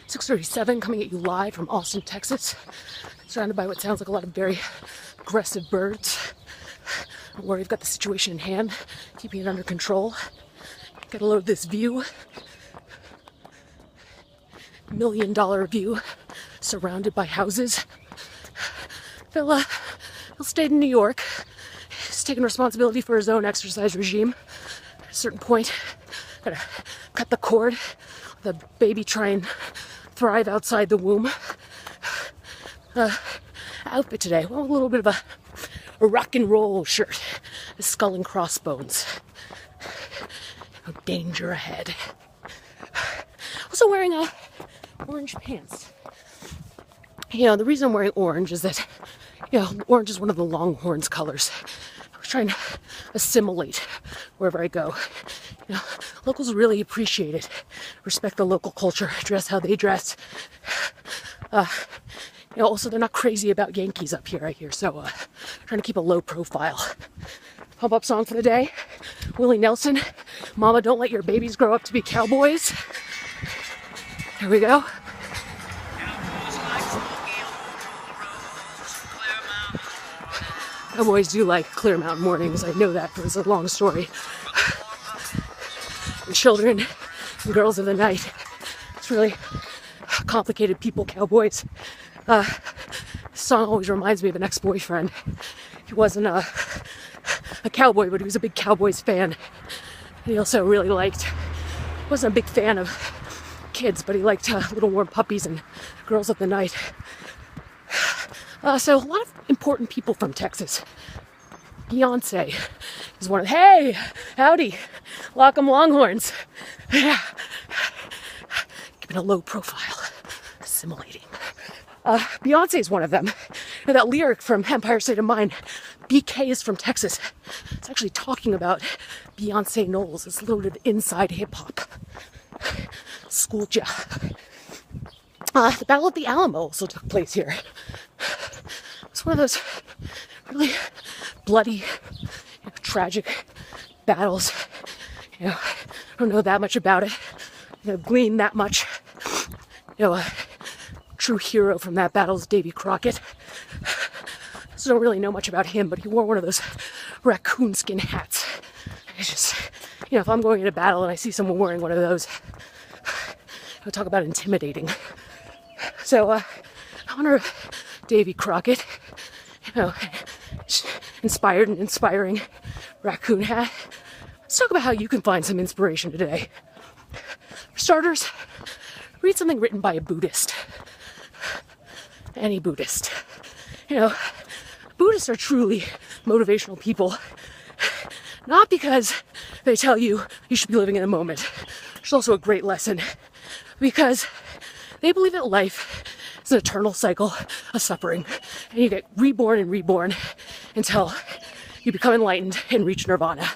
6:37, coming at you live from Austin, Texas. Surrounded by what sounds like a lot of very aggressive birds. Don't worry, I've got the situation in hand, keeping it under control. Gotta load this view. $1 million view, surrounded by houses. Phil stayed in New York. He's taken responsibility for his own exercise regime. At a certain point, gotta cut the cord. The baby try and thrive outside the womb. Outfit today, well, a little bit of a rock and roll shirt, a skull and crossbones. No danger ahead. Also wearing orange pants. You know, the reason I'm wearing orange is that, you know, orange is one of the Longhorns colors. I was trying to assimilate wherever I go. You know, locals really appreciate it. Respect the local culture, dress how they dress. You know, also they're not crazy about Yankees up here, I hear, so trying to keep a low profile. Pump up song for the day, Willie Nelson, Mama, Don't Let Your Babies Grow Up to Be Cowboys. Here we go. Cowboys do like Clear Mountain mornings, I know that, but it's a long story. And children and girls of the night. It's really complicated people, cowboys. This song always reminds me of an ex-boyfriend. He wasn't a cowboy, but he was a big Cowboys fan. And he also really wasn't a big fan of kids, but he liked Little Warm Puppies and Girls of the Night. So a lot of important people from Texas. Beyonce is one of hey, howdy, lock 'em Longhorns. Yeah. Keeping a low profile, assimilating. Beyonce is one of them. You know, that lyric from Empire State of Mind, BK is from Texas. It's actually talking about Beyonce Knowles. It's loaded inside hip hop. Schooled ya. The Battle of the Alamo also took place here. It's one of those really bloody, tragic battles. You know, I don't know that much about it. You know, glean that much. You know, a true hero from that battle is Davy Crockett. So I don't really know much about him, but he wore one of those raccoon skin hats. It's just, you know, if I'm going into battle and I see someone wearing one of those, I'll talk about intimidating. So, in honor of Davy Crockett, you know, inspired and inspiring raccoon hat, let's talk about how you can find some inspiration today. For starters, read something written by a Buddhist. Any Buddhist. You know, Buddhists are truly motivational people. Not because they tell you you should be living in the moment. There's also a great lesson. Because they believe that life is an eternal cycle of suffering. And you get reborn and reborn until you become enlightened and reach nirvana.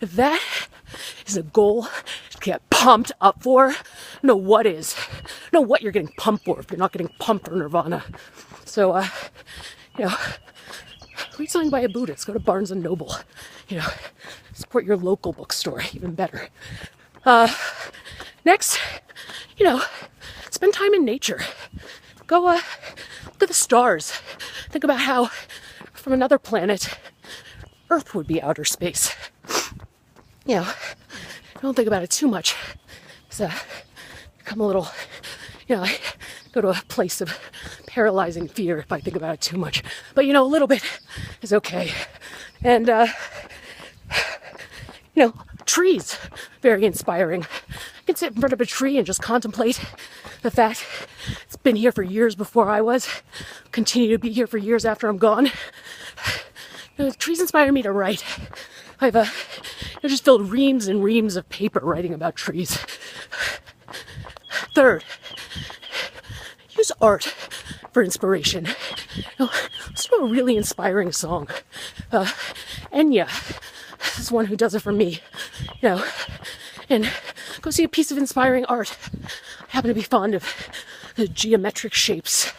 If that is a goal to get pumped up for, know what is. Know what you're getting pumped for if you're not getting pumped for nirvana. So, you know, read something by a Buddhist. Go to Barnes & Noble. You know, support your local bookstore, even better. Next, you know, spend time in nature. Go look at the stars. Think about how, from another planet, Earth would be outer space. You know, don't think about it too much. So, become a little, you know, I go to a place of paralyzing fear if I think about it too much. But, you know, a little bit is okay. And, you know, trees, very inspiring. I can sit in front of a tree and just contemplate the fact it's been here for years before I was, continue to be here for years after I'm gone. You know, trees inspire me to write. I've just filled reams and reams of paper writing about trees. Third, use art for inspiration. You know, listen to a really inspiring song. Enya is one who does it for me. You know, and go see a piece of inspiring art. I happen to be fond of the geometric shapes.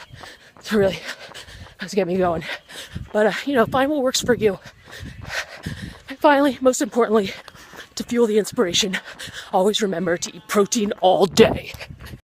It's really does get me going. But you know, find what works for you. And finally, most importantly, to fuel the inspiration, always remember to eat protein all day.